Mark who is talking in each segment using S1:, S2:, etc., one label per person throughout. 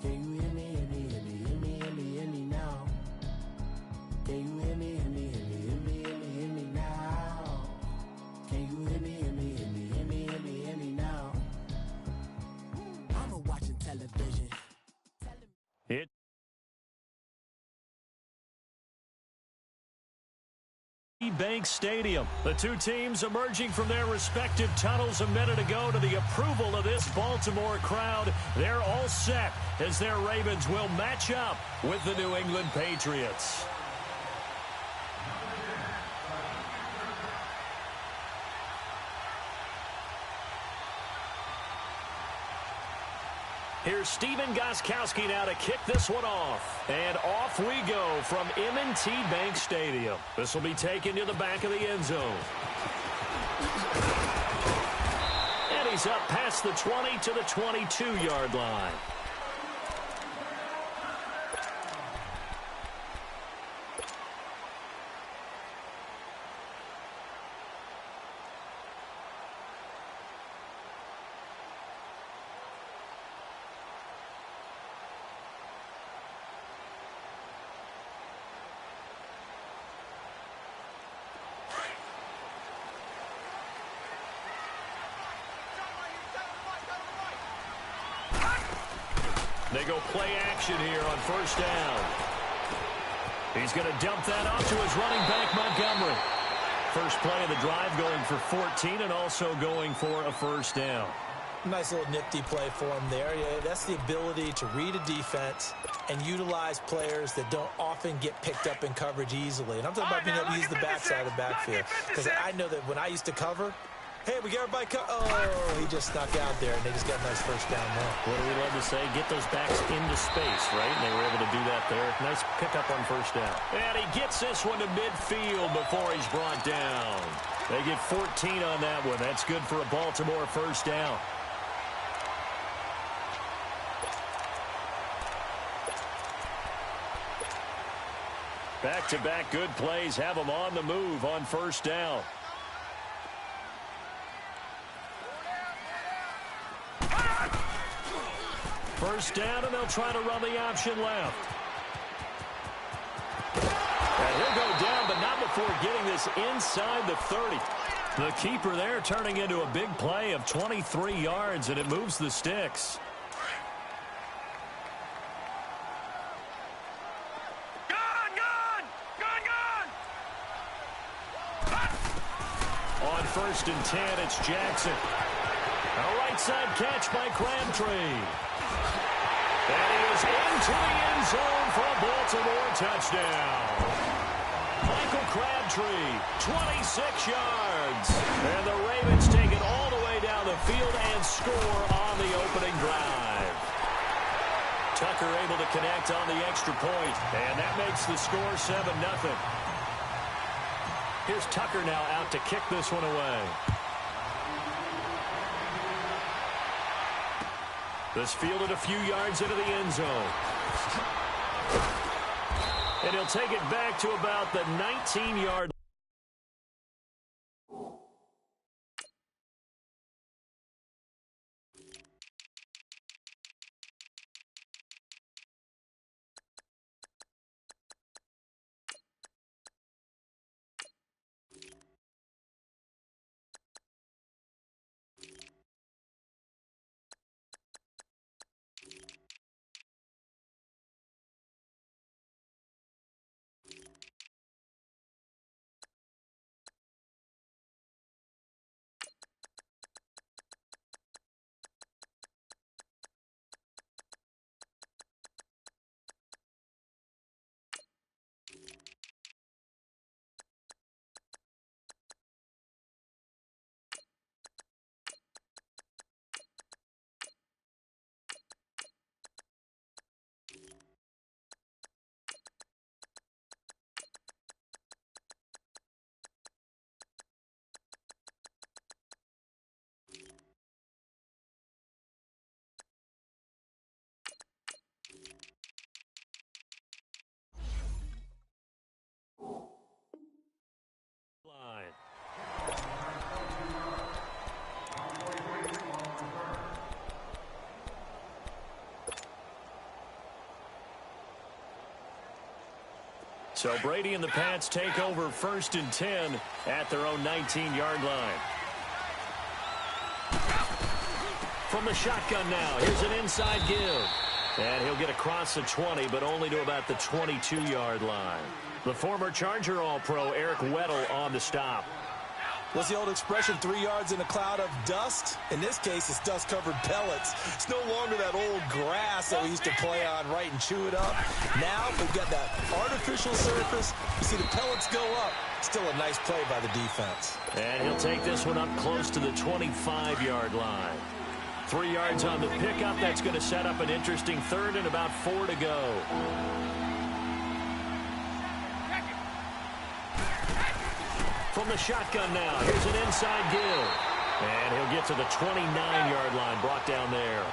S1: Can you hear me, hear me, hear me, hear me, hear me, hear me now? Can you hear me, hear me, hear me, hear me, hear me, hear me now? Can you hear me, hear me, hear me, hear me, hear me, hear me now? I'm watching television.
S2: It Bank Stadium. The two teams emerging from their respective tunnels a minute ago to the approval of this Baltimore crowd. They're all set as their Ravens will match up with the New England Patriots. Here's Steven Gostkowski now to kick this one off. And off we go from M&T Bank Stadium. This will be taken to the back of the end zone. And he's up past the 20 to the 22-yard line. They go play action here on first down. He's going to dump that off to his running back, Montgomery. First play of the drive going for 14 and also going for a first down.
S3: Nice little nifty play for him there. Yeah, that's the ability to read a defense and utilize players that don't often get picked up in coverage easily. And I'm talking about being able to use the backside of the backfield. Because I know that when I used to cover, hey, we got everybody oh, he just snuck out there, and they just got a nice first down there.
S2: What do we love to say? Get those backs into space, right? And they were able to do that there. Nice pickup on first down. And he gets this one to midfield before he's brought down. They get 14 on that one. That's good for a Baltimore first down. Back-to-back good plays have them on the move on first down. First down, and they'll try to run the option left. And he'll go down, but not before getting this inside the 30. The keeper there turning into a big play of 23 yards, and it moves the sticks. On first and 10, it's Jackson. A right side catch by Crabtree. And he is into the end zone for a Baltimore touchdown. Michael Crabtree, 26 yards. And the Ravens take it all the way down the field and score on the opening drive. Tucker able to connect on the extra point, and that makes the score 7-0. Here's Tucker now out to kick this one away. This fielded a few yards into the end zone. And he'll take it back to about the 19-yard line. So Brady and the Pats take over 1st and 10 at their own 19-yard line. From the shotgun now, here's an inside give. And he'll get across the 20, but only to about the 22-yard line. The former Charger All-Pro Eric Weddle on the stop.
S3: What's the old expression, 3 yards in a cloud of dust? In this case, it's dust-covered pellets. It's no longer that old grass that we used to play on, right, and chew it up. Now we've got that artificial surface. You see the pellets go up. Still a nice play by the defense.
S2: And he'll take this one up close to the 25-yard line. 3 yards on the pickup. That's going to set up an interesting 3rd and about 4 to go. From the shotgun now, here's an inside give. And he'll get to the 29-yard line, brought down there.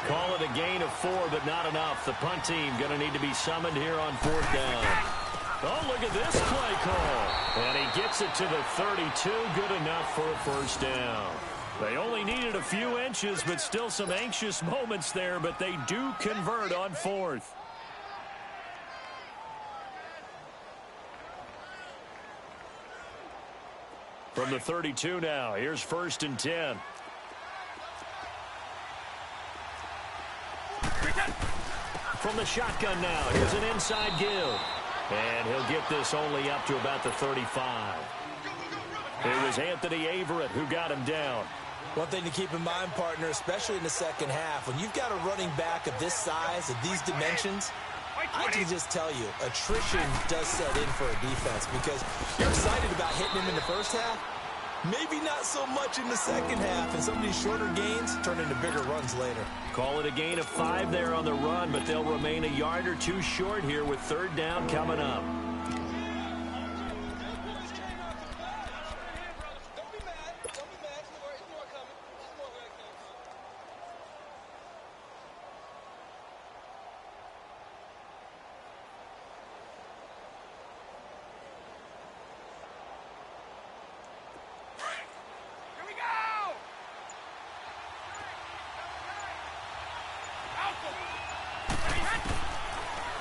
S2: Call it a gain of 4, but not enough. The punt team going to need to be summoned here on 4th down. Oh, look at this play call. And he gets it to the 32, good enough for a 1st down. They only needed a few inches, but still some anxious moments there, but they do convert on 4th. From the 32 now, here's 1st and 10. From the shotgun now, here's an inside give. And he'll get this only up to about the 35. It was Anthony Averett who got him down.
S3: One thing to keep in mind, partner, especially in the second half, when you've got a running back of this size, of these dimensions, I can just tell you, attrition does set in for a defense because you're excited about hitting him in the first half. Maybe not so much in the second half, and some of these shorter gains turn into bigger runs later.
S2: Call it a gain of 5 there on the run, but they'll remain a yard or 2 short here with 3rd down coming up.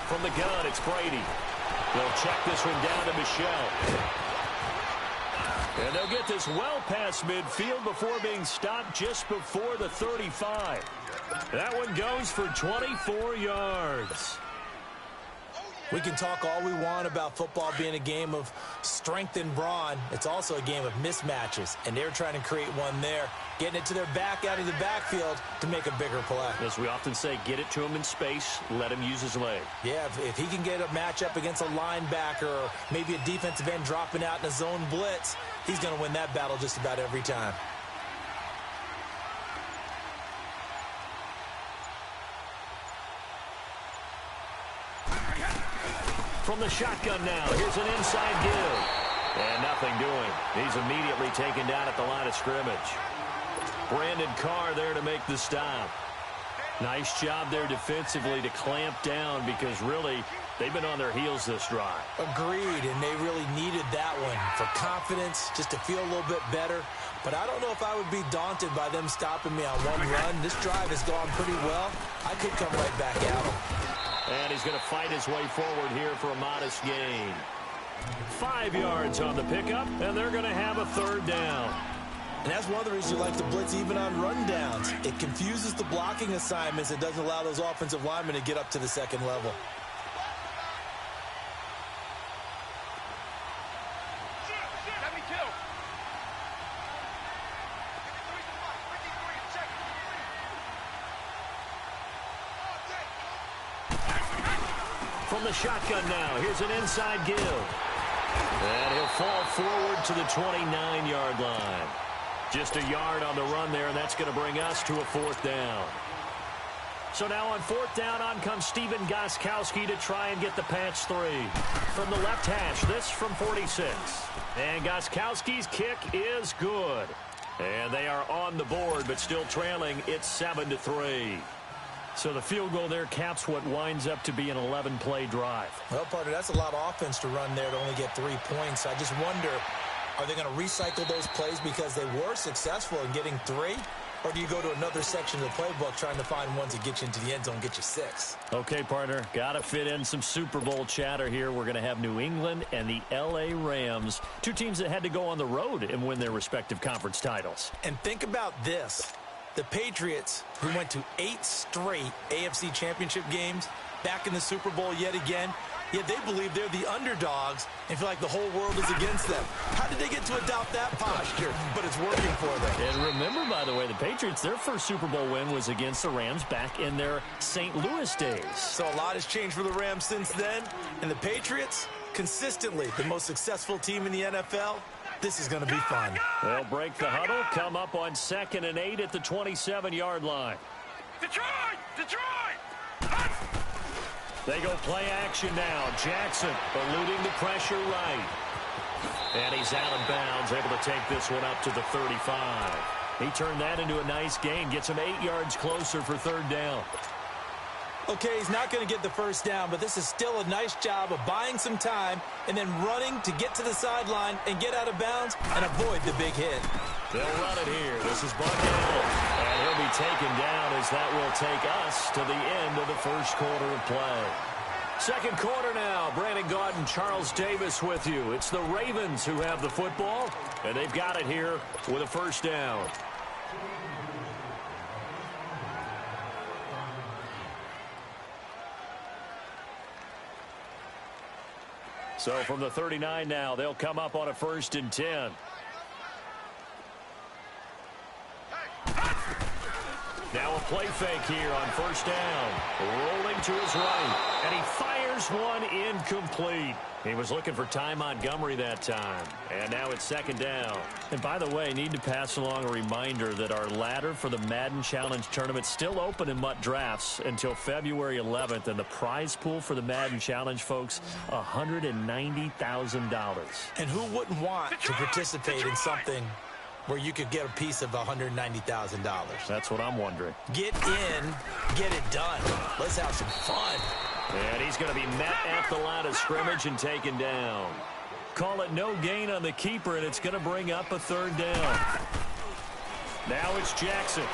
S2: From the gun, it's Brady. They'll check this one down to Michelle. And they'll get this well past midfield before being stopped just before the 35. That one goes for 24 yards.
S3: We can talk all we want about football being a game of strength and brawn. It's also a game of mismatches, and they're trying to create one there, getting it to their back out of the backfield to make a bigger play.
S2: As we often say, get it to him in space, let him use his leg.
S3: Yeah, if he can get a matchup against a linebacker or maybe a defensive end dropping out in a zone blitz, he's going to win that battle just about every time.
S2: From the shotgun now, here's an inside give. And nothing doing. He's immediately taken down at the line of scrimmage. Brandon Carr there to make the stop. Nice job there defensively to clamp down because really they've been on their heels this drive.
S3: Agreed, and they really needed that one for confidence, just to feel a little bit better. But I don't know if I would be daunted by them stopping me on one run. This drive has gone pretty well. I could come right back at them.
S2: And he's going to fight his way forward here for a modest gain. 5 yards on the pickup, and they're going to have a 3rd down.
S3: And that's one of the reasons you like to blitz even on rundowns. It confuses the blocking assignments. It doesn't allow those offensive linemen to get up to the second level.
S2: From the shotgun now, here's an inside give. And he'll fall forward to the 29-yard line. Just a yard on the run there, and that's going to bring us to a 4th down. So now on 4th down, on comes Stephen Gostkowski to try and get the Pats 3. From the left hash, this from 46. And Gostkowski's kick is good. And they are on the board, but still trailing. It's 7-3. So the field goal there caps what winds up to be an 11-play drive.
S3: Well, partner, that's a lot of offense to run there to only get 3 points. I just wonder, are they going to recycle those plays because they were successful in getting 3? or do you go to another section of the playbook trying to find ones that get you into the end zone, get you 6?
S2: Okay, partner, got to fit in some Super Bowl chatter here. We're going to have New England and the L.A. Rams, two teams that had to go on the road and win their respective conference titles.
S3: And think about this. The Patriots, who went to 8 straight AFC championship games, back in the Super Bowl yet again, yet they believe they're the underdogs and feel like the whole world is against them. How did they get to adopt that posture? But it's working for them.
S2: And remember, by the way, the Patriots, their first Super Bowl win was against the Rams back in their St. Louis days.
S3: So a lot has changed for the Rams since then. And the Patriots, consistently the most successful team in the NFL. This is going to be fun.
S2: They'll break the huddle, come up on 2nd and 8 at the 27-yard line.
S4: Detroit!
S2: They go play action now. Jackson eluding the pressure right. And he's out of bounds, able to take this one up to the 35. He turned that into a nice gain, gets him 8 yards closer for 3rd down.
S3: Okay, he's not going to get the first down, but this is still a nice job of buying some time and then running to get to the sideline and get out of bounds and avoid the big hit.
S2: They'll run it here. This is Bucknell. And he'll be taken down as that will take us to the end of the first quarter of play. Second quarter now. Brandon Gaudin, Charles Davis with you. It's the Ravens who have the football, and they've got it here with a first down. So from the 39 now, they'll come up on a 1st and 10. Now a play fake here on 1st down. Rolling to his right, and he fires one incomplete. He was looking for Ty Montgomery that time. And now it's 2nd down. And by the way, need to pass along a reminder that our ladder for the Madden Challenge Tournament is still open in MUT Drafts until February 11th. And the prize pool for the Madden Challenge, folks, $190,000.
S3: And who wouldn't want to participate in something where you could get a piece of $190,000?
S2: That's what I'm wondering.
S3: Get in, get it done. Let's have some fun.
S2: And he's going to be met at the line of scrimmage and taken down. Call it no gain on the keeper, and it's going to bring up a 3rd down. Now it's Jackson.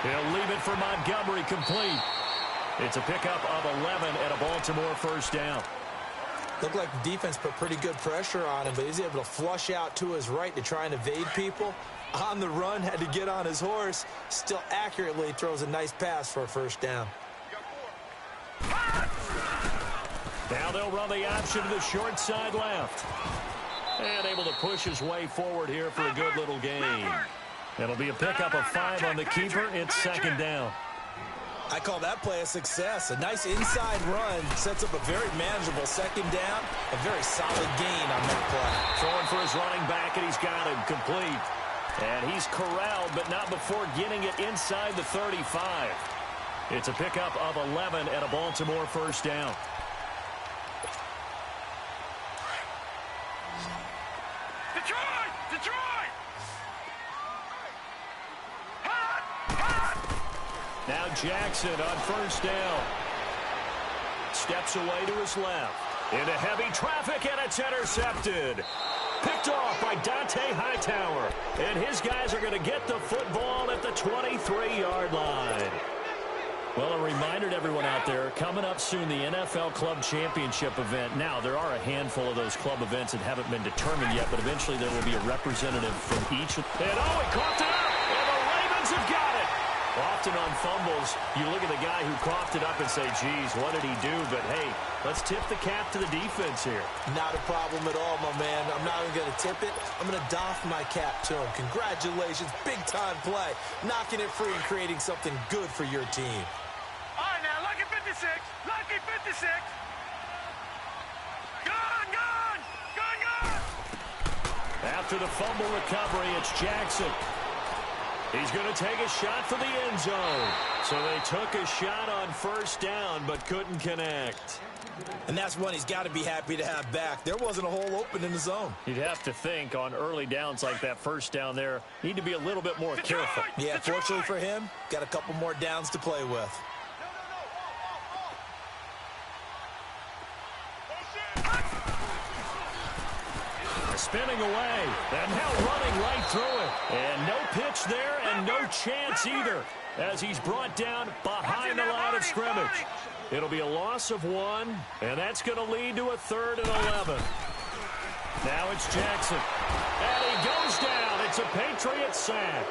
S2: He'll leave it for Montgomery, complete. It's a pickup of 11 at a Baltimore 1st down.
S3: Looked like the defense put pretty good pressure on him, but he's able to flush out to his right to try and evade people. On the run, had to get on his horse. Still accurately throws a nice pass for a 1st down.
S2: Now they'll run the option to the short side left. And able to push his way forward here for a good little gain. It'll be a pickup of 5 on the keeper. It's 2nd down.
S3: I call that play a success. A nice inside run sets up a very manageable 2nd down. A very solid gain on that play.
S2: Throwing for his running back, and he's got him complete. And he's corralled, but not before getting it inside the 35. It's a pickup of 11 at a Baltimore 1st down.
S4: Detroit!
S2: Now Jackson on 1st down. Steps away to his left. Into heavy traffic, and it's intercepted. Picked off by Dante Hightower. And his guys are going to get the football at the 23-yard line. Well, a reminder to everyone out there, coming up soon, the NFL Club Championship event. Now, there are a handful of those club events that haven't been determined yet, but eventually there will be a representative from each. And he coughed it up, and the Ravens have got it. Often on fumbles, you look at the guy who coughed it up and say, geez, what did he do? But, hey, let's tip the cap to the defense here.
S3: Not a problem at all, my man. I'm not even going to tip it. I'm going to doff my cap to him. Congratulations. Big-time play. Knocking it free and creating something good for your team.
S4: All right, now, lucky 56. Lucky 56. Gone!
S2: After the fumble recovery, it's Jackson. He's going to take a shot for the end zone. So they took a shot on 1st down, but couldn't connect.
S3: And that's one he's got to be happy to have back. There wasn't a hole open in the zone.
S2: You'd have to think on early downs like that 1st down there, need to be a little bit more careful.
S3: Yeah, fortunately for him, got a couple more downs to play with.
S2: spinning away. And now running right through it. And no pitch there and no chance either as he's brought down behind the line of scrimmage. It'll be a loss of 1, and that's going to lead to a 3rd and 11. Now it's Jackson. And he goes down. It's a Patriot sack.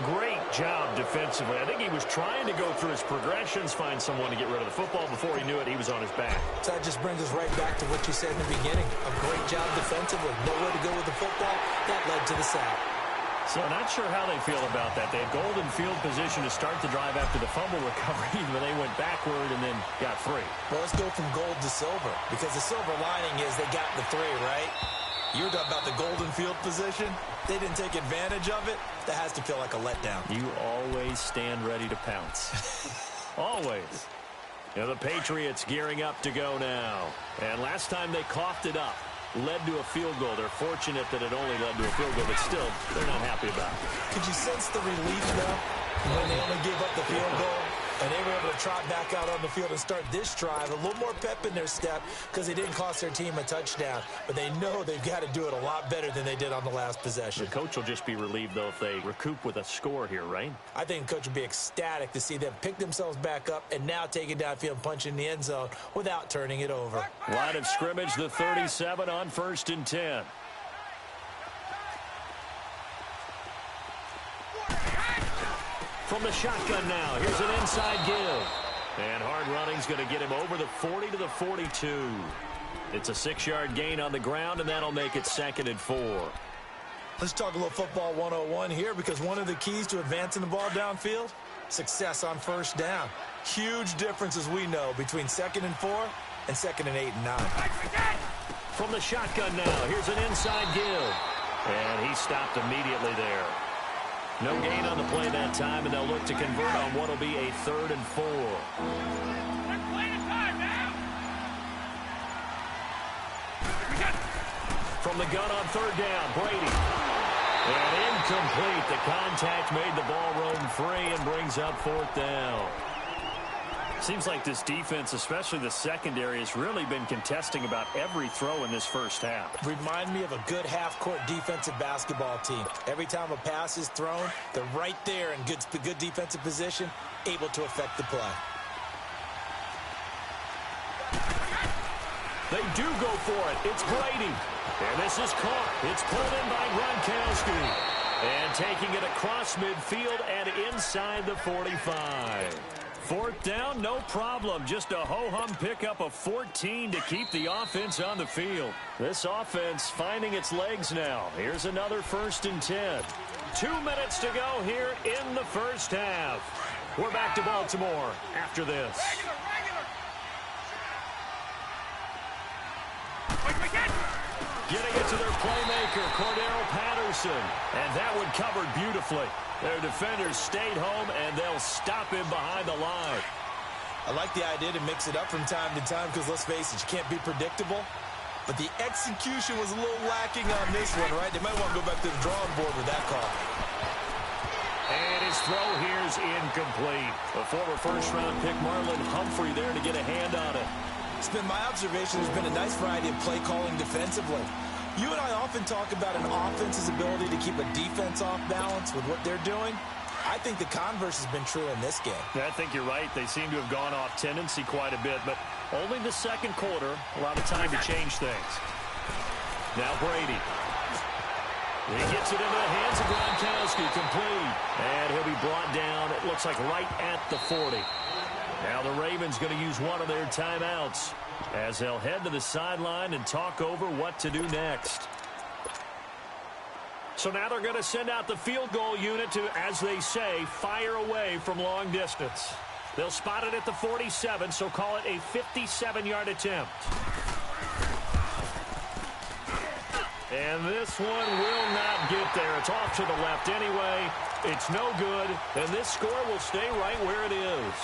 S2: Great job defensively. I think he was trying to go through his progressions, find someone to get rid of the football. Before he knew it, he was on his back.
S3: So that just brings us right back to what you said in the beginning. A great job defensively. Nowhere to go with the football. That led to the sack.
S2: So not sure how they feel about that. They had golden field position to start the drive after the fumble recovery, but they went backward and then got 3.
S3: Well, let's go from gold to silver, because the silver lining is they got the 3, right? You were talking about the golden field position. They didn't take advantage of it. That has to feel like a letdown.
S2: You always stand ready to pounce. Always. The Patriots gearing up to go now. And last time they coughed it up, led to a field goal. They're fortunate that it only led to a field goal, but still, they're not happy about it.
S3: Could you sense the relief, though, when they only gave up the field goal? And they were able to trot back out on the field and start this drive. A little more pep in their step because they didn't cost their team a touchdown. But they know they've got to do it a lot better than they did on the last possession.
S2: The coach will just be relieved, though, if they recoup with a score here, right?
S3: I think the coach would be ecstatic to see them pick themselves back up and now take it downfield and punch in the end zone without turning it over.
S2: Line of scrimmage, the 37 on 1st and 10. From the shotgun now, here's an inside give. And hard running's going to get him over the 40 to the 42. It's a 6-yard gain on the ground, and that'll make it 2nd and 4.
S3: Let's talk a little football 101 here, because one of the keys to advancing the ball downfield, success on 1st down. Huge difference, as we know, between 2nd and 4 and 2nd and 8 and 9.
S2: From the shotgun now, here's an inside give. And he stopped immediately there. No gain on the play that time, and they'll look to convert on what will be a 3rd and 4. From the gun on 3rd down, Brady. And incomplete. The contact made the ball roam free and brings up 4th down. Seems like this defense, especially the secondary, has really been contesting about every throw in this first half.
S3: Remind me of a good half-court defensive basketball team. Every time a pass is thrown, they're right there in good defensive position, able to affect the play.
S2: They do go for it. It's Brady. And this is caught. It's pulled in by Gronkowski. And taking it across midfield and inside the 45. 4th down, no problem. Just a ho-hum pickup of 14 to keep the offense on the field. This offense finding its legs now. Here's another 1st and 10. 2 minutes to go here in the first half. We're back to Baltimore after this. Getting it to their playmaker, Cordero Patterson. And that one covered beautifully. Their defenders stayed home, and they'll stop him behind the line.
S3: I like the idea to mix it up from time to time because, let's face it, you can't be predictable. But the execution was a little lacking on this one, right? They might want to go back to the drawing board with that call.
S2: And his throw here is incomplete. A former first-round pick, Marlon Humphrey, there to get a hand on it.
S3: It's been my observation there's been a nice variety of play calling defensively. You and I often talk about an offense's ability to keep a defense off balance with what they're doing. I think the converse has been true in this game.
S2: I think you're right. They seem to have gone off tendency quite a bit, but only the 2nd quarter, a lot of time to change things. Now Brady. He gets it into the hands of Gronkowski, complete. And he'll be brought down, it looks like right at the 40. Now the Ravens going to use one of their timeouts as they'll head to the sideline and talk over what to do next. So now they're going to send out the field goal unit to, as they say, fire away from long distance. They'll spot it at the 47, so call it a 57-yard attempt. And this one will not get there. It's off to the left anyway. It's no good, and this score will stay right where it is.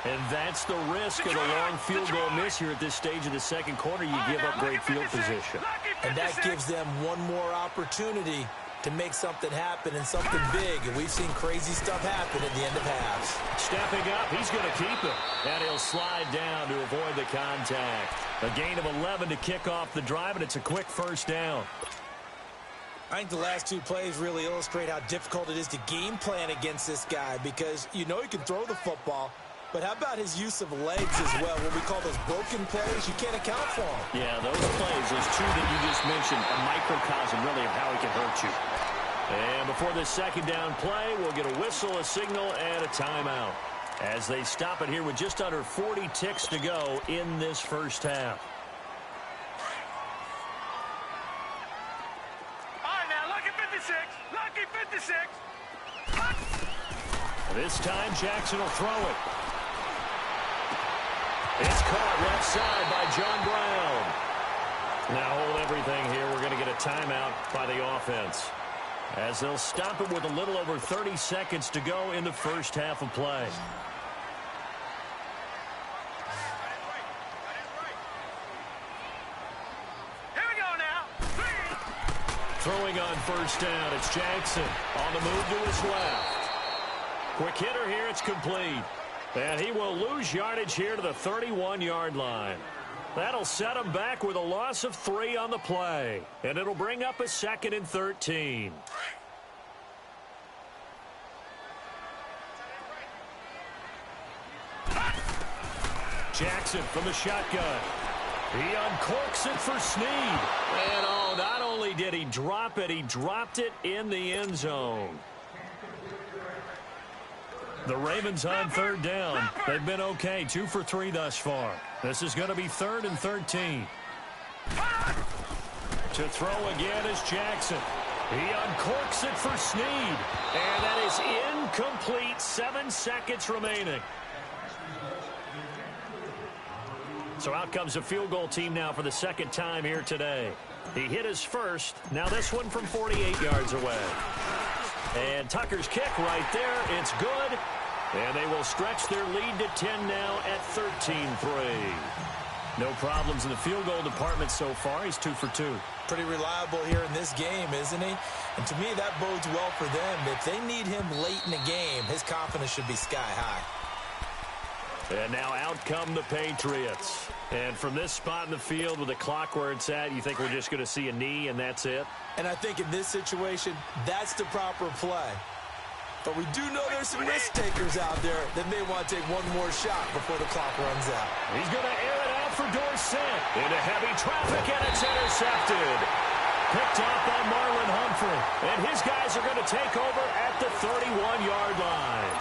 S2: And that's the risk of a long field goal miss here at this stage of the 2nd quarter. You give up great field position.
S3: And that gives them one more opportunity to make something happen and something big. And we've seen crazy stuff happen at the end of halves.
S2: Stepping up, he's going to keep it. And he'll slide down to avoid the contact. A gain of 11 to kick off the drive, and it's a quick first down.
S3: I think the last two plays really illustrate how difficult it is to game plan against this guy, because you know he can throw the football, but how about his use of legs as well? What we call those broken plays, you can't account for them.
S2: Yeah, those plays, those two that you just mentioned, a microcosm really of how he can hurt you. And before this second down play, we'll get a whistle, a signal, and a timeout, as they stop it here with just under 40 ticks to go in this first half.
S4: Lucky 56.
S2: This time, Jackson will throw it. It's caught left side by John Brown. Now hold everything here. We're going to get a timeout by the offense, as they'll stop it with a little over 30 seconds to go in the first half of play. Throwing on first down, it's Jackson on the move to his left. Quick hitter here, it's complete. And he will lose yardage here to the 31-yard line. That'll set him back with a loss of 3 on the play. And it'll bring up a 2nd and 13. Jackson from the shotgun. He uncorks it for Snead. And oh, not only did he drop it, he dropped it in the end zone. The Ravens on third down. They've been okay, 2 for 3 thus far. This is going to be 3rd and 13. To throw again is Jackson. He uncorks it for Snead. And that is incomplete. 7 seconds remaining. So out comes a field goal team now for the second time here today. He hit his first. Now this one from 48 yards away. And Tucker's kick right there. It's good. And they will stretch their lead to 10 now at 13-3. No problems in the field goal department so far. He's 2 for 2.
S3: Pretty reliable here in this game, isn't he? And to me, that bodes well for them. If they need him late in the game, his confidence should be sky high.
S2: And now out come the Patriots. And from this spot in the field with the clock where it's at, you think we're just going to see a knee and that's it?
S3: And I think in this situation, that's the proper play. But we do know there's some risk takers out there that may want to take one more shot before the clock runs out.
S2: He's going to air it out for Dorsett. Into heavy traffic, and it's intercepted. Picked off by Marlon Humphrey. And his guys are going to take over at the 31-yard line.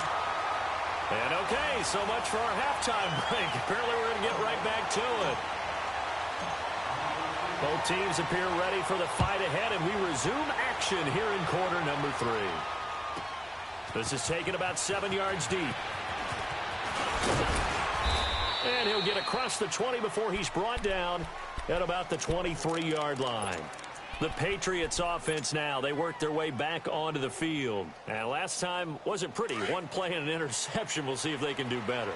S2: And okay, so much for our halftime break. Apparently we're going to get right back to it. Both teams appear ready for the fight ahead, and we resume action here in quarter number 3. This is taken about 7 yards deep. And he'll get across the 20 before he's brought down at about the 23-yard line. The Patriots offense now, they work their way back onto the field. And last time wasn't pretty. One play and an interception. We'll see if they can do better.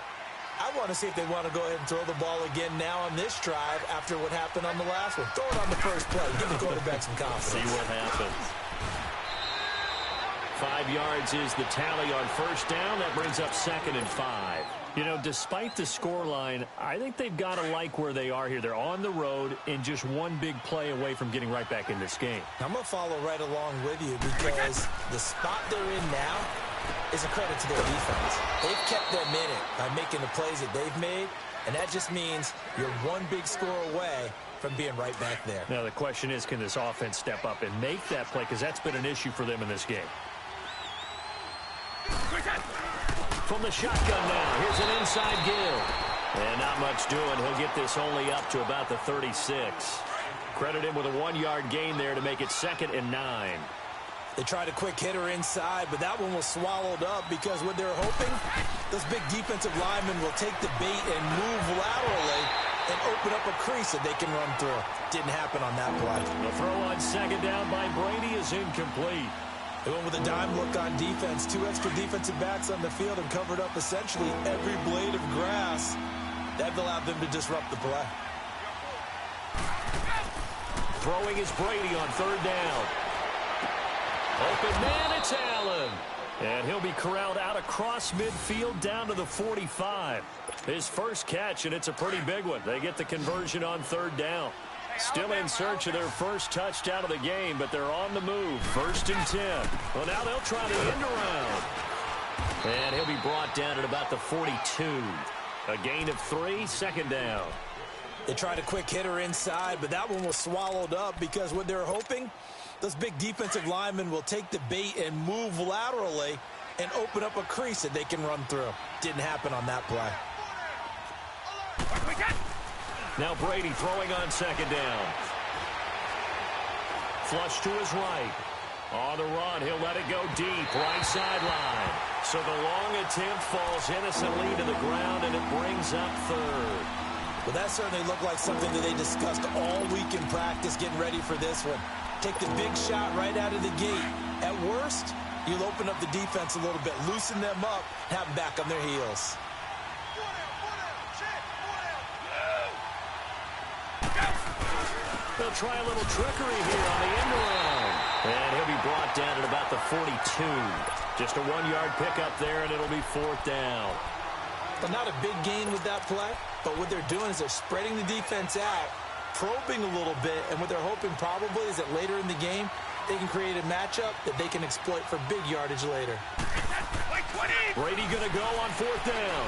S3: I want to see if they want to go ahead and throw the ball again now on this drive after what happened on the last one. Throw it on the first play. Give the quarterback some confidence.
S2: See what happens. 5 yards is the tally on first down. That brings up 2nd and 5. You know, despite the scoreline, I think they've got to like where they are here. They're on the road and just one big play away from getting right back in this game.
S3: I'm going to follow right along with you because the spot they're in now is a credit to their defense. They've kept them in it by making the plays that they've made, and that just means you're one big score away from being right back there.
S2: Now, the question is, can this offense step up and make that play? Because that's been an issue for them in this game. From the shotgun now, here's an inside give. And not much doing. He'll get this only up to about the 36. Credit him with a 1-yard gain there to make it 2nd and 9.
S3: They tried a quick hitter inside, but that one was swallowed up because what they're hoping, those big defensive linemen will take the bait and move laterally and open up a crease that they can run through. Didn't happen on that play.
S2: The throw on 2nd down by Brady is incomplete.
S3: They went with a dime look on defense. 2 extra defensive backs on the field and covered up essentially every blade of grass. That allowed them to disrupt the play.
S2: Throwing is Brady on 3rd down. Open man, it's Allen. And he'll be corralled out across midfield down to the 45. His first catch, and it's a pretty big one. They get the conversion on third down. Still in search of their first touchdown of the game, but they're on the move. 1st and 10. Well, now they'll try the end around. And he'll be brought down at about the 42. A gain of 3, 2nd down.
S3: They tried a quick hitter inside, but that one was swallowed up because what they're hoping, those big defensive linemen will take the bait and move laterally and open up a crease that they can run through. Didn't happen on that play.
S2: Now Brady throwing on 2nd down. Flush to his right. On the run, he'll let it go deep, right sideline. So the long attempt falls innocently to the ground, and it brings up 3rd.
S3: Well, that certainly looked like something that they discussed all week in practice getting ready for this one. Take the big shot right out of the gate. At worst, you'll open up the defense a little bit, loosen them up, have them back on their heels.
S2: They'll try a little trickery here on the end around. And he'll be brought down at about the 42. Just a 1-yard pickup there, and it'll be 4th down.
S3: But not a big gain with that play, but what they're doing is they're spreading the defense out, probing a little bit, and what they're hoping probably is that later in the game, they can create a matchup that they can exploit for big yardage later.
S2: Brady going to go on 4th down.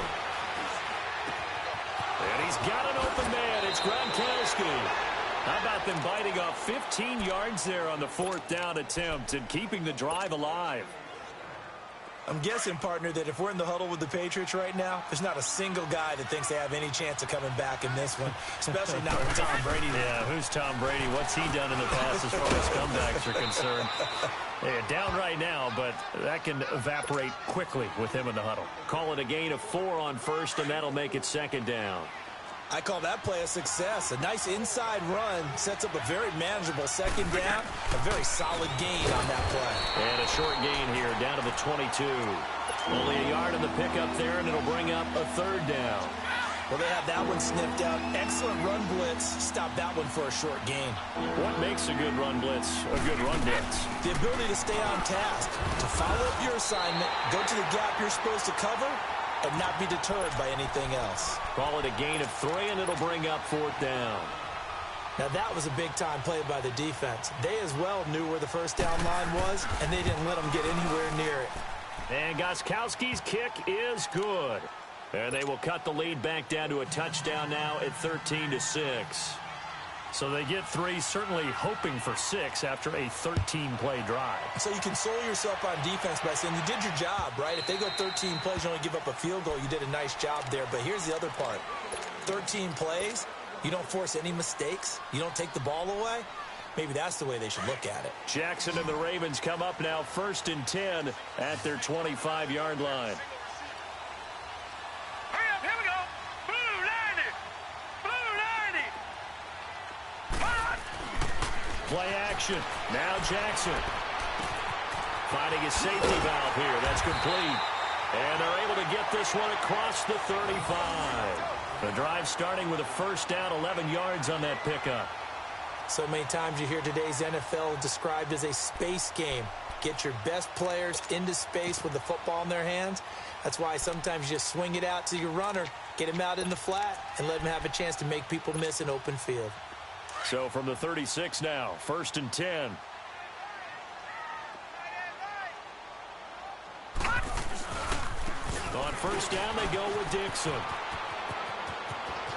S2: And he's got an open man. It's Gronkowski. How about them biting off 15 yards there on the 4th down attempt and keeping the drive alive?
S3: I'm guessing, partner, that if we're in the huddle with the Patriots right now, there's not a single guy that thinks they have any chance of coming back in this one, especially not with Tom Brady.
S2: Yeah, who's Tom Brady? What's he done in the past as far as comebacks are concerned? Yeah, down right now, but that can evaporate quickly with him in the huddle. Call it a gain of 4 on 1st, and that'll make it 2nd down.
S3: I call that play a success. A nice inside run sets up a very manageable 2nd down. A very solid gain on that play.
S2: And a short gain here down to the 22. Only a yard in the pickup there, and it'll bring up a 3rd down.
S3: Well, they have that one sniffed out. Excellent run blitz. Stop that one for a short gain.
S2: What makes a good run blitz a good run blitz?
S3: The ability to stay on task, to follow up your assignment, go to the gap you're supposed to cover, and not be deterred by anything else.
S2: Call it a gain of 3, and it'll bring up 4th down.
S3: Now, that was a big-time play by the defense. They as well knew where the 1st down line was, and they didn't let them get anywhere near it.
S2: And Gostkowski's kick is good. And they will cut the lead back down to a touchdown now at 13-6. So they get 3, certainly hoping for 6 after a 13-play drive.
S3: So you console yourself on defense by saying you did your job, right? If they go 13 plays, you only give up a field goal, you did a nice job there. But here's the other part. 13 plays, you don't force any mistakes, you don't take the ball away. Maybe that's the way they should look at it.
S2: Jackson and the Ravens come up now 1st and 10 at their 25-yard line.
S4: Hurry up, here we go. Blue 90. Blue 90.
S2: Play action. Now Jackson. Finding his safety valve here. That's complete. And they're able to get this one across the 35. The drive starting with a 1st down, 11 yards on that pickup.
S3: So many times you hear today's NFL described as a space game. Get your best players into space with the football in their hands. That's why sometimes you just swing it out to your runner, get him out in the flat, and let him have a chance to make people miss an open field.
S2: So from the 36 now, 1st and 10. On 1st down, they go with Dixon.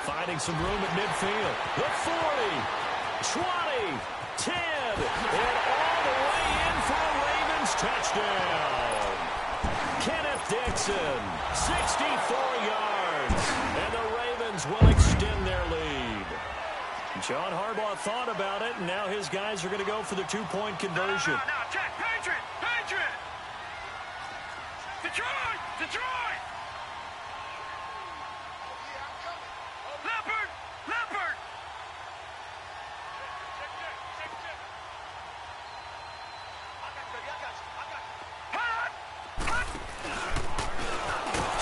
S2: Finding some room at midfield. The 40. 20, 10, and all the way in for a Ravens touchdown. Kenneth Dixon, 64 yards, and the Ravens will extend their lead. John Harbaugh thought about it, and now his guys are going to go for the 2-point conversion.
S4: No, check. Patriot. Patriot. Detroit. Detroit. Leopard. Leopard.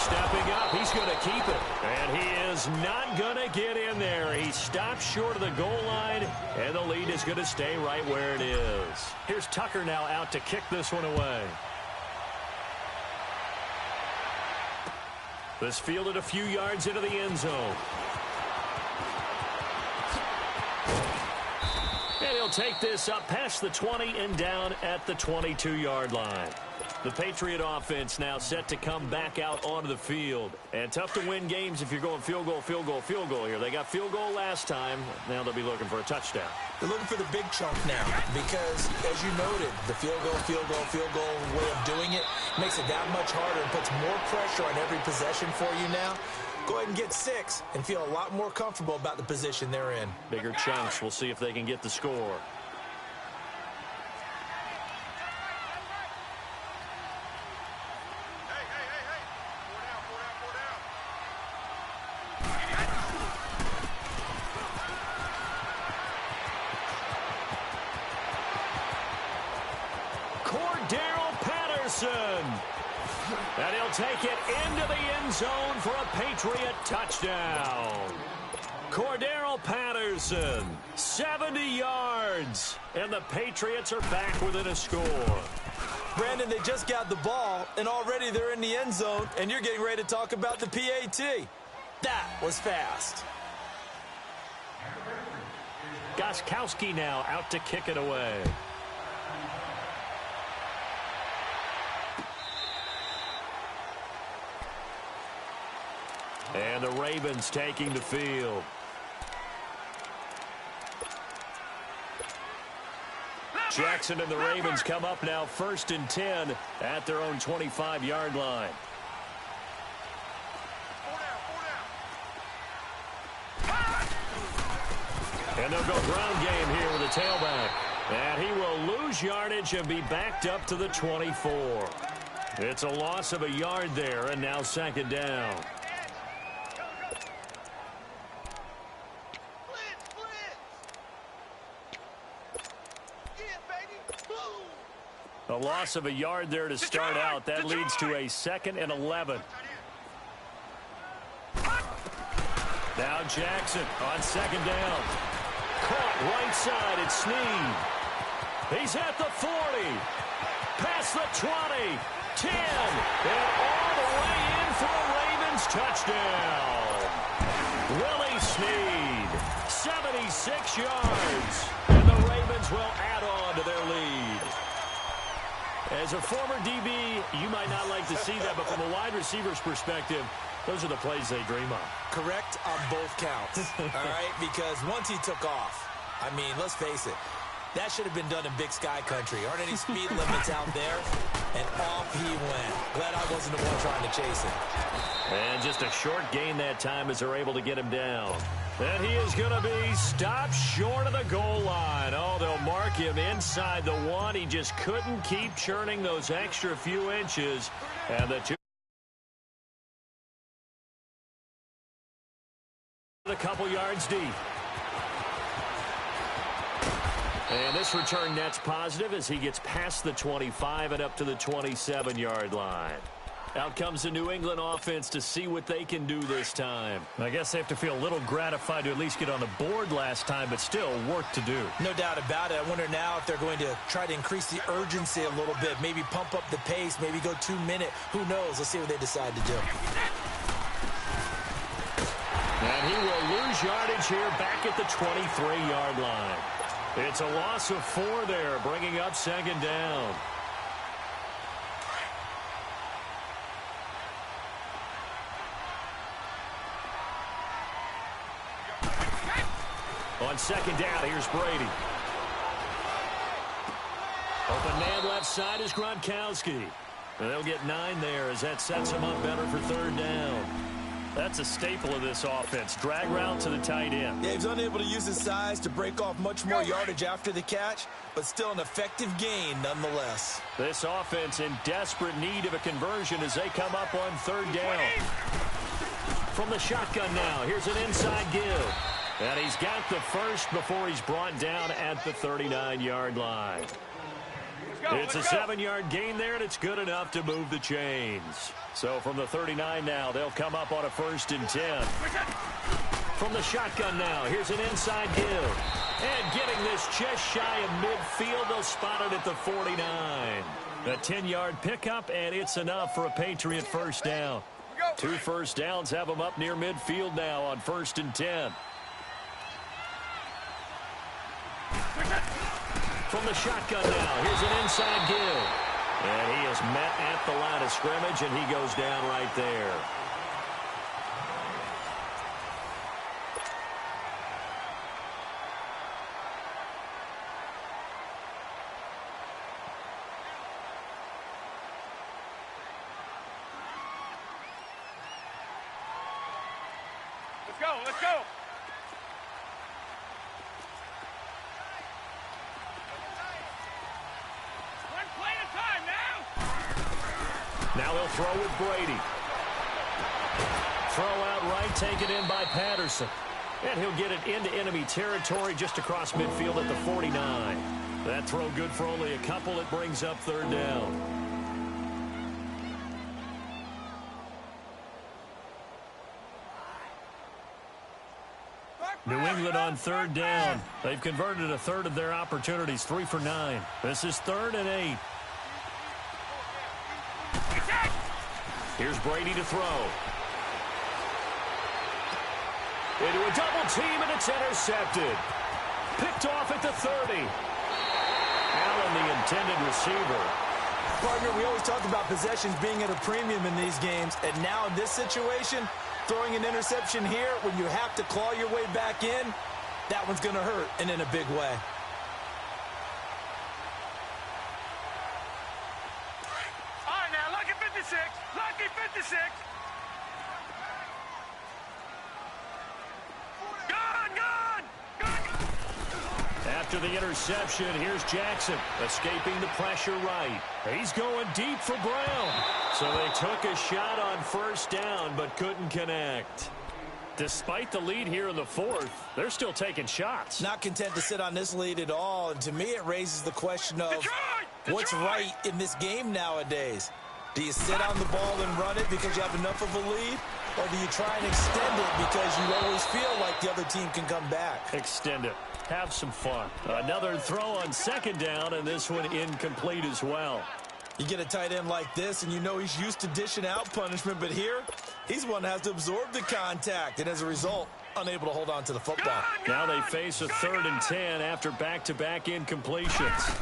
S2: Stepping up. He's going to keep it. And he is not going to get in there. He stopped short of the goal line, and the lead is going to stay right where it is. Here's Tucker now out to kick this one away. This fielded a few yards into the end zone. And he'll take this up past the 20 and down at the 22-yard line. The Patriot offense now set to come back out onto the field. And tough to win games if you're going field goal, field goal, field goal here. They got field goal last time. Now they'll be looking for a touchdown.
S3: They're looking for the big chunk now because, as you noted, the field goal way of doing it makes it that much harder and puts more pressure on every possession for you now. Go ahead and get 6 and feel a lot more comfortable about the position they're in.
S2: Bigger chunks. We'll see if they can get the score. And he'll take it into the end zone for a Patriot touchdown. Cordero Patterson, 70 yards. And the Patriots are back within a score.
S3: Brandon, they just got the ball, and already they're in the end zone, and you're getting ready to talk about the PAT. That was fast.
S2: Gostkowski now out to kick it away. And the Ravens taking the field. Jackson and the Ravens come up now 1st and 10 at their own 25-yard line. And they'll go ground game here with a tailback. And he will lose yardage and be backed up to the 24. It's a loss of a yard there, and now 2nd down. A loss of a yard there to start out. That leads to a 2nd and 11. Now Jackson on 2nd down. Caught right side. It's Snead. He's at the 40. Past the 20. 10. And all the way in for a Ravens touchdown. Willie Snead. 76 yards. And the Ravens will add on to their lead. As a former DB, you might not like to see that, but from a wide receiver's perspective, those are the plays they dream of.
S3: Correct on both counts, all right? Because once he took off, I mean, let's face it, that should have been done in Big Sky Country. Aren't any speed limits out there? And off he went. Glad I wasn't the one trying to chase him.
S2: And just a short gain that time as they're able to get him down. And he is going to be stopped short of the goal line. Oh, they'll mark him inside the 1. He just couldn't keep churning those extra few inches. And the 2. A couple yards deep. And this return net's positive as he gets past the 25 and up to the 27-yard line. Out comes the New England offense to see what they can do this time. I guess they have to feel a little gratified to at least get on the board last time, but still work to do.
S3: No doubt about it. I wonder now if they're going to try to increase the urgency a little bit, maybe pump up the pace, maybe go 2-minute. Who knows? Let's see what they decide to do.
S2: And he will lose yardage here back at the 23-yard line. It's a loss of 4 there, bringing up 2nd down. On 2nd down, here's Brady. Open man left side is Gronkowski. And they'll get 9 there as that sets him up better for 3rd down. That's a staple of this offense. Drag route to the tight end.
S3: Yeah, he's unable to use his size to break off much more yardage after the catch, but still an effective gain nonetheless.
S2: This offense in desperate need of a conversion as they come up on 3rd down. From the shotgun now, here's an inside give. And he's got the first before he's brought down at the 39-yard line. It's a 7-yard gain there, and it's good enough to move the chains. So from the 39 now, they'll come up on a 1st and 10. From the shotgun now, here's an inside give. And getting this just shy of midfield, they'll spot it at the 49. A 10-yard pickup, and it's enough for a Patriot first down. 2 first downs have them up near midfield now on 1st and 10. From the shotgun now, here's an inside give. And he is met at the line of scrimmage, and he goes down right there.
S4: Let's go. One play at a time now.
S2: Now they'll throw with Brady. Throw out right, taken in by Patterson. And he'll get it into enemy territory just across midfield at the 49. That throw good for only a couple. It brings up 3rd down. New England on 3rd down. They've converted a third of their opportunities, 3 for 9. This is 3rd and 8. Here's Brady to throw. Into a double team, and it's intercepted. Picked off at the 30. Allen, the intended receiver.
S3: Partner, we always talk about possessions being at a premium in these games, and now in this situation, throwing an interception here when you have to claw your way back in, that one's going to hurt, and in a big way.
S4: All right, now, lucky 56. Lucky 56.
S2: After the interception, here's Jackson, escaping the pressure right. He's going deep for Brown. So they took a shot on 1st down, but couldn't connect. Despite the lead here in the 4th, they're still taking shots.
S3: Not content to sit on this lead at all, and to me it raises the question of what's right in this game nowadays. Do you sit on the ball and run it because you have enough of a lead? Or do you try and extend it because you always feel like the other team can come back?
S2: Extend it. Have some fun. Another throw on 2nd down, and this one incomplete as well.
S3: You get a tight end like this, and you know he's used to dishing out punishment, but here, he's one that has to absorb the contact, and as a result, unable to hold on to the football.
S2: Now they face a 3rd and 10 after back-to-back incompletions.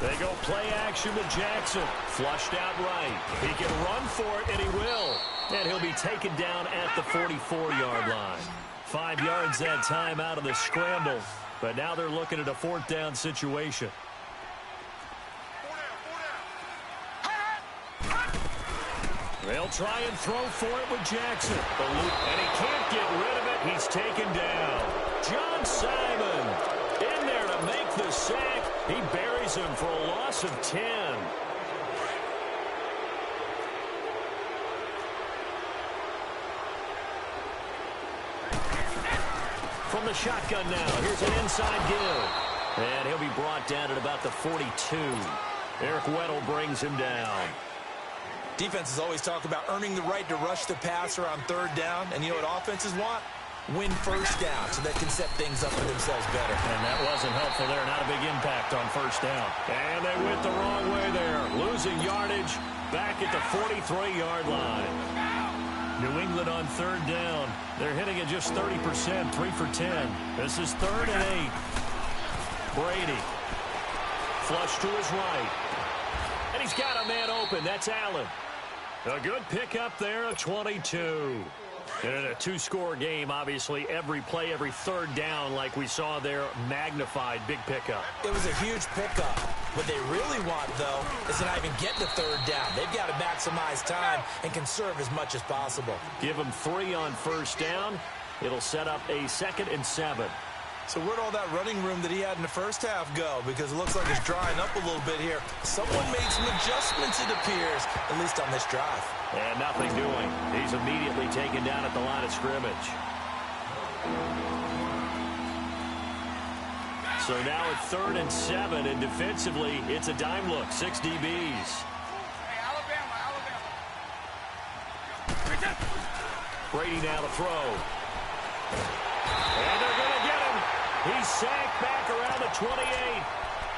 S2: They go play action with Jackson. Flushed out right. He can run for it, and he will. And he'll be taken down at the 44-yard line. 5 yards that time out of the scramble. But now they're looking at a 4th down situation. They'll try and throw for it with Jackson. And he can't get rid of it. He's taken down. John Simon in there to make the sack. He buries him for a loss of 10. From the shotgun now, here's an inside give. And he'll be brought down at about the 42. Eric Weddle brings him down.
S3: Defenses always talk about earning the right to rush the passer on 3rd down. And you know what offenses want? Win 1st down so they can set things up for themselves better.
S2: And that wasn't helpful there. Not a big impact on 1st down. And they went the wrong way there. Losing yardage back at the 43-yard line. New England on 3rd down. They're hitting it just 30%, 3 for 10. This is 3rd and 8. Brady. Flush to his right. And he's got a man open. That's Allen. A good pickup there of 22. And in a 2-score game, obviously, every play, every 3rd down, like we saw there, magnified, big pickup.
S3: It was a huge pickup. What they really want, though, is to not even get the 3rd down. They've got to maximize time and conserve as much as possible.
S2: Give them 3 on 1st down. It'll set up a 2nd and 7.
S3: So where'd all that running room that he had in the first half go? Because it looks like it's drying up a little bit here. Someone made some adjustments, it appears, at least on this drive.
S2: And nothing doing. He's immediately taken down at the line of scrimmage. So now at 3rd and 7, and defensively, it's a dime look, 6 DBs.
S4: Hey, Alabama.
S2: Brady now to throw. And they're going to get him. He's sacked back around the 28.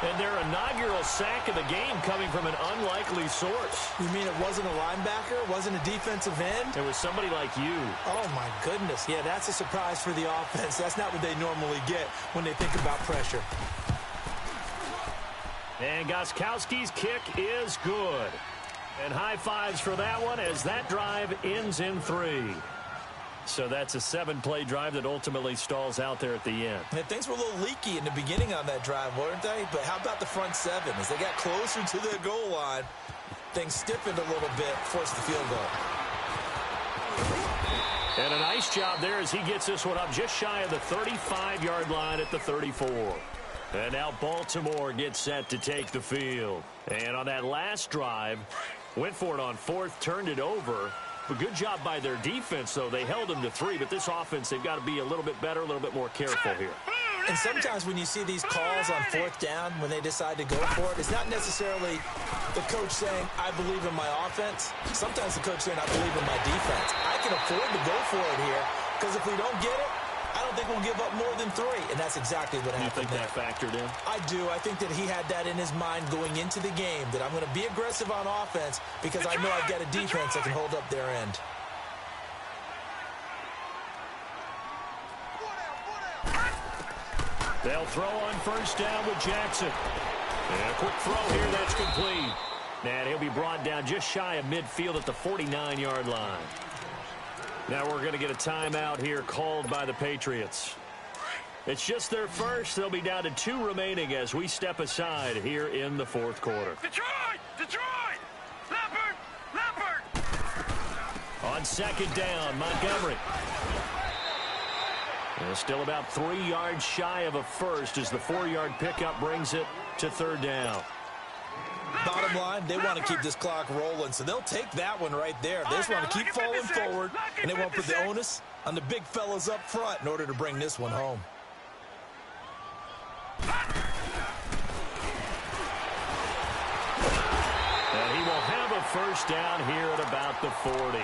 S2: And their inaugural sack of the game coming from an unlikely source.
S3: You mean it wasn't a linebacker? It wasn't a defensive end?
S2: It was somebody like you.
S3: Oh, my goodness. Yeah, that's a surprise for the offense. That's not what they normally get when they think about pressure.
S2: And Gostkowski's kick is good. And high fives for that one as that drive ends in 3. So that's a 7-play drive that ultimately stalls out there at the end.
S3: And things were a little leaky in the beginning on that drive, weren't they? But how about the front 7? As they got closer to their goal line, things stiffened a little bit, forced the field goal.
S2: And a nice job there as he gets this one up just shy of the 35-yard line at the 34. And now Baltimore gets set to take the field. And on that last drive, went for it on 4th, turned it over. But good job by their defense, though. They held them to 3, but this offense, they've got to be a little bit better, a little bit more careful here.
S3: And sometimes when you see these calls on 4th down, when they decide to go for it, it's not necessarily the coach saying, I believe in my offense. Sometimes the coach saying, I believe in my defense. I can afford to go for it here, because if we don't get it, I don't think we'll give up more than 3, and that's exactly what happened.
S2: You think that factored in?
S3: I do. I think that he had that in his mind going into the game, that I'm going to be aggressive on offense because I know I've got a defense that can hold up their end.
S2: They'll throw on 1st down with Jackson. And a quick throw here, that's complete. And he'll be brought down just shy of midfield at the 49-yard line. Now we're going to get a timeout here called by the Patriots. It's just their first. They'll be down to 2 remaining as we step aside here in the 4th quarter.
S4: Detroit! Leopard!
S2: On 2nd down, Montgomery. And still about 3 yards shy of a first as the 4-yard pickup brings it to 3rd down.
S3: Bottom line, they want to keep this clock rolling, so they'll take that one right there. They just want to keep falling forward, and they want to put the onus on the big fellas up front in order to bring this one home.
S2: And he will have a 1st down here at about the 40.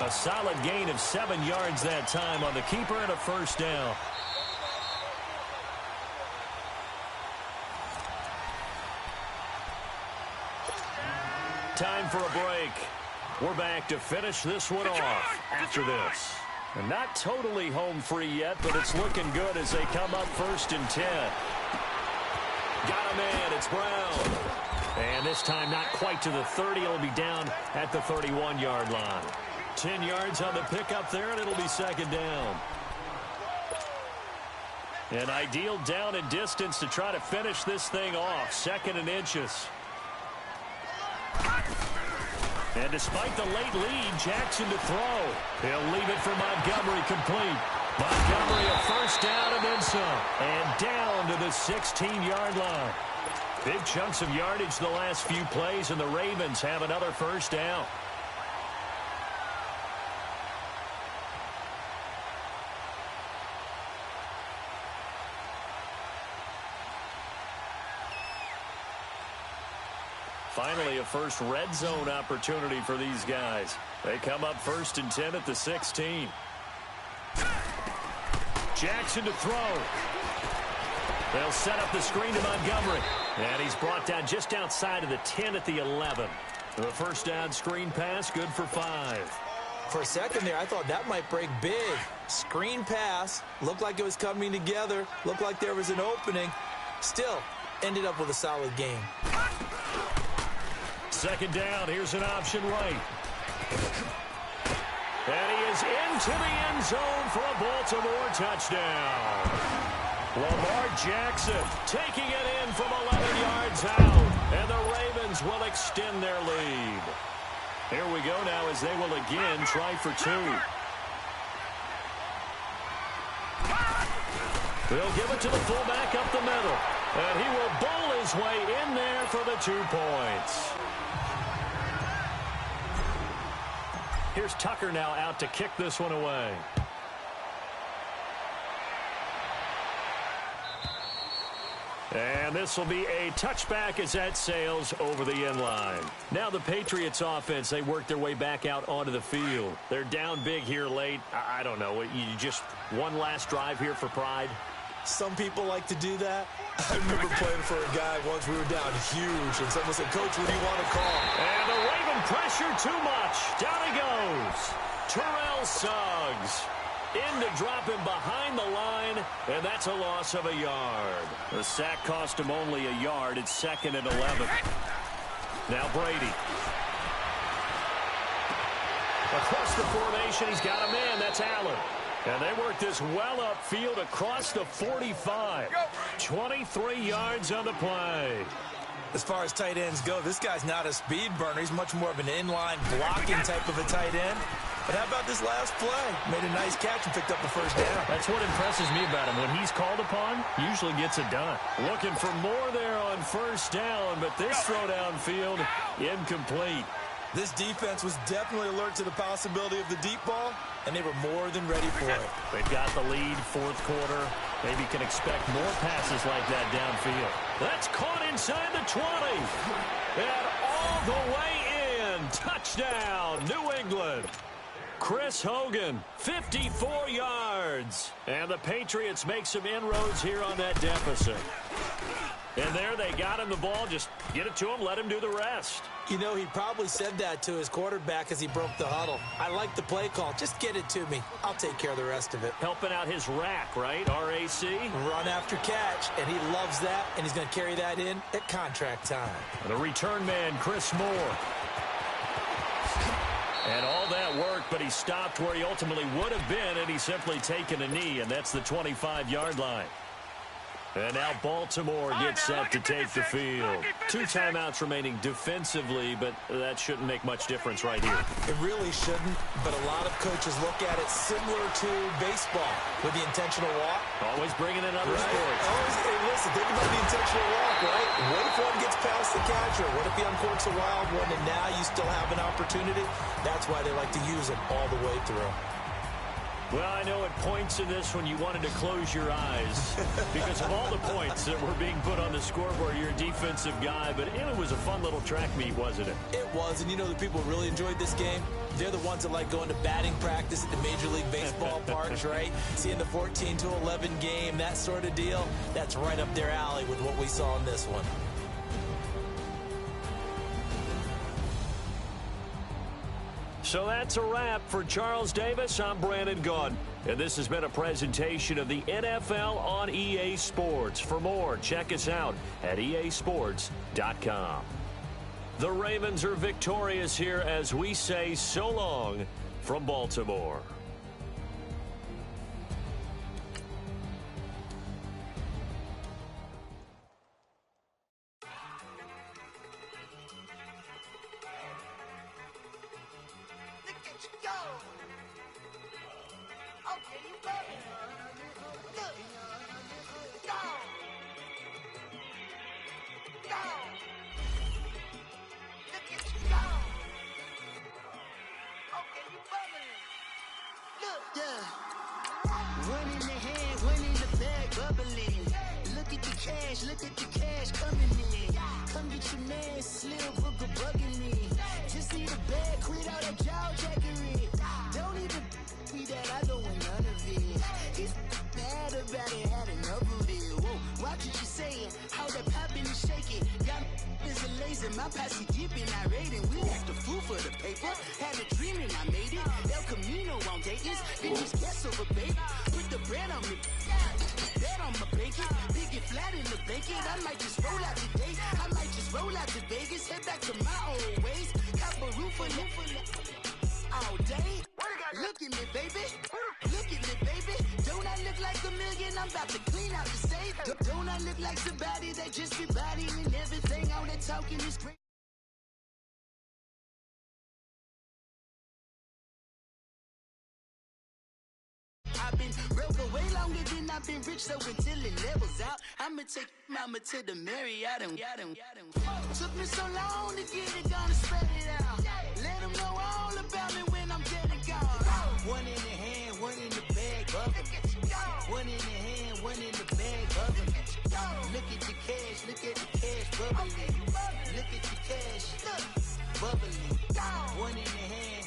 S2: A solid gain of 7 yards that time on the keeper and a 1st down. Time for a break. We're back to finish this one off after this. And not totally home free yet, but it's looking good as they come up 1st and 10. Got him in. It's Brown. And this time not quite to the 30. It'll be down at the 31-yard line. 10 yards on the pickup there, and it'll be 2nd down. An ideal down and distance to try to finish this thing off. 2nd and inches. And despite the late lead, Jackson to throw. He'll leave it for Montgomery complete. Montgomery a 1st down and then some. And down to the 16-yard line. Big chunks of yardage the last few plays, and the Ravens have another 1st down. Finally, a first red zone opportunity for these guys. They come up 1st and 10 at the 16. Jackson to throw. They'll set up the screen to Montgomery. And he's brought down just outside of the 10 at the 11. The 1st down screen pass, good for 5.
S3: For a second there, I thought that might break big. Screen pass. Looked like it was coming together. Looked like there was an opening. Still, ended up with a solid game.
S2: 2nd down. Here's an option right. And he is into the end zone for a Baltimore touchdown. Lamar Jackson taking it in from 11 yards out. And the Ravens will extend their lead. Here we go now as they will again try for 2. They'll give it to the fullback up the middle. And he will bowl his way in there for the 2 points. Here's Tucker now out to kick this one away. And this will be a touchback as that sails over the end line. Now the Patriots offense, they work their way back out onto the field. They're down big here late. I don't know. You just one last drive here for pride?
S3: Some people like to do that. I remember playing for a guy once we were down huge, and someone said, Coach, what do you want to call?
S2: And the Raven pressure too much. Down he goes. Terrell Suggs. In to drop him behind the line, and that's a loss of a yard. The sack cost him only a yard. It's 2nd and 11. Now Brady. Across the formation, he's got a man. That's Allen. And they work this well upfield across the 45. 23 yards on the play.
S3: As far as tight ends go, this guy's not a speed burner. He's much more of an inline blocking type of a tight end. But how about this last play? Made a nice catch and picked up the first down.
S2: That's what impresses me about him. When he's called upon, usually gets it done. Looking for more there on first down, but this throw downfield, incomplete.
S3: This defense was definitely alert to the possibility of the deep ball, and they were more than ready for it.
S2: They've got the lead, 4th quarter. Maybe can expect more passes like that downfield. That's caught inside the 20. And all the way in. Touchdown, New England. Chris Hogan, 54 yards. And the Patriots make some inroads here on that deficit. And there they got him the ball. Just get it to him, let him do the rest.
S3: You know, he probably said that to his quarterback as he broke the huddle. I like the play call. Just get it to me. I'll take care of the rest of it.
S2: Helping out his rack, right? R-A-C?
S3: Run after catch, and he loves that, and he's going to carry that in at contract time.
S2: The return man, Chris Moore. And all that work, but he stopped where he ultimately would have been, and he's simply taken a knee, and that's the 25-yard line. And now Baltimore gets set to take the field. 2 timeouts remaining defensively, but that shouldn't make much difference right here.
S3: It really shouldn't, but a lot of coaches look at it similar to baseball with the intentional walk.
S2: Always bringing in other sports.
S3: Always, hey, listen, think about the intentional walk, right? What if one gets past the catcher? What if he uncorks a wild one and now you still have an opportunity? That's why they like to use it all the way through.
S2: Well, I know at points in this when you wanted to close your eyes because of all the points that were being put on the scoreboard. You're a defensive guy, but it was a fun little track meet, wasn't it?
S3: It was, and you know the people really enjoyed this game? They're the ones that like going to batting practice at the Major League Baseball parks, right? Seeing the 14-11 game, that sort of deal. That's right up their alley with what we saw in this one.
S2: So that's a wrap for Charles Davis. I'm Brandon Gaudin, and this has been a presentation of the NFL on EA Sports. For more, check us out at easports.com. The Ravens are victorious here as we say so long from Baltimore.
S1: Look at the cash coming in. Come get your man Slim Booker bugging me. Just need a bag, quit all that jaw jackery. Don't even me that I don't want none of it. It's bad about it, had enough of it. Whoa, watch what you saying, how that poppin' and shaking. Got is a laser, my posse dipping, I raiding. We act a fool for the paper. Had a dream and I made it. El Camino on Dayton's, then just guess over baby. Put the bread on me. Bet on my bacon, big it flat in the bacon. I might just roll out today. I might just roll out to Vegas, head back to my old ways. Cop a roof all day. Look at me, baby. Look at me, baby. Don't I look like a million? I'm about to clean out the safe. Don't I look like somebody that just be bodying everything? All that talking is great. I've been broke for way longer than I've been rich, so until it levels out, I'ma take mama to the Marriott and took me so long to get it, gonna spread it out. Let them know all about me when I'm dead and gone. One in the hand, one in the bag, bugger. One in the hand, one in the bag, bugger. Look at the bubbly. Look at the cash, bubbly. One in the hand,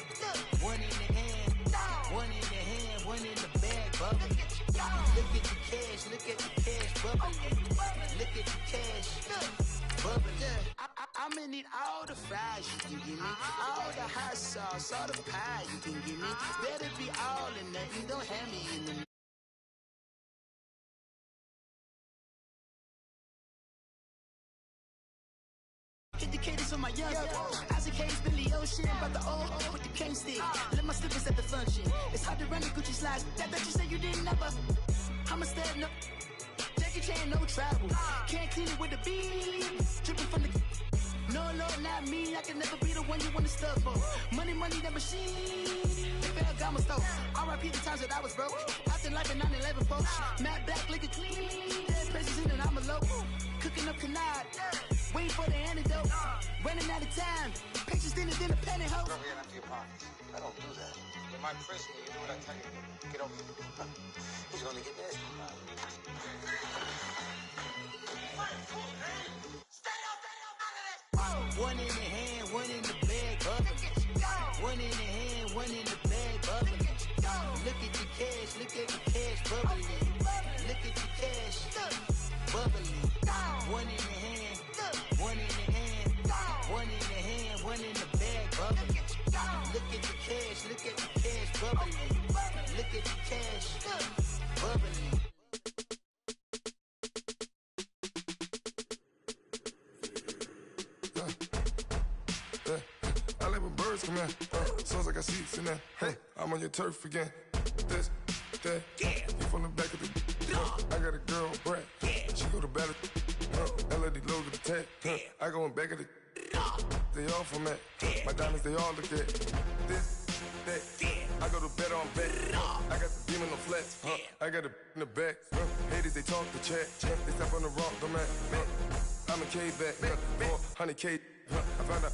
S1: one in the hand, one in the hand, one in the bag, bubbly. Look at the cash, bubbly. Look at the cash, bubbly. I'ma need all the fries you can give me, all the hot sauce, all the pie you can give me. Better be all or nothing, don't have me in the. Hit the cadence on my young Isaac Hayes, Billy Ocean, about the old with the cane stick. Let my slippers at the function. It's hard to run the Gucci slides. That bet you say you didn't never. I'ma stand up. Jackie Chan, no travel. Can't clean it with a beat. Dripping from the. No, not me. I can never be the one you want to stuff for. Money, that machine. They failed, got my stove. R.I.P. the times that I was broke. Acting like a 9/11 folks. Matt back, liquor clean. Dead presses in and I'm a local. Cooking up canard. Waiting for the antidote. Running out of time. Patience thinner than a pantyhose.
S5: Don't get empty your pockets. I don't do that. In my prison, you do what I tell you. Get over it. He's gonna get this.
S1: One in the hand, one in the bag, bubbly. One in the hand, one in the bag, bubbly. Look at the cash, bubbly. Look at the cash, bubbly. One in the hand, one in the hand, one in the hand, one in the bag, bubbly. Look at the cash, bubbly. Look at the cash, bubbly.
S6: I like when birds come in. Sounds like I seats in there. Hey, I'm on your turf again. This, that, you from the back of the. I got a girl, Brad. She go to battle. LED logo the tag. I go in back of the. They all from that. My diamonds, they all look at. This, that. I go to bed on back. I got the beam in the flat. I got it in the back. Haters, they talk the chat. They step on the rock, the man. I'm a K back. 400K. I found out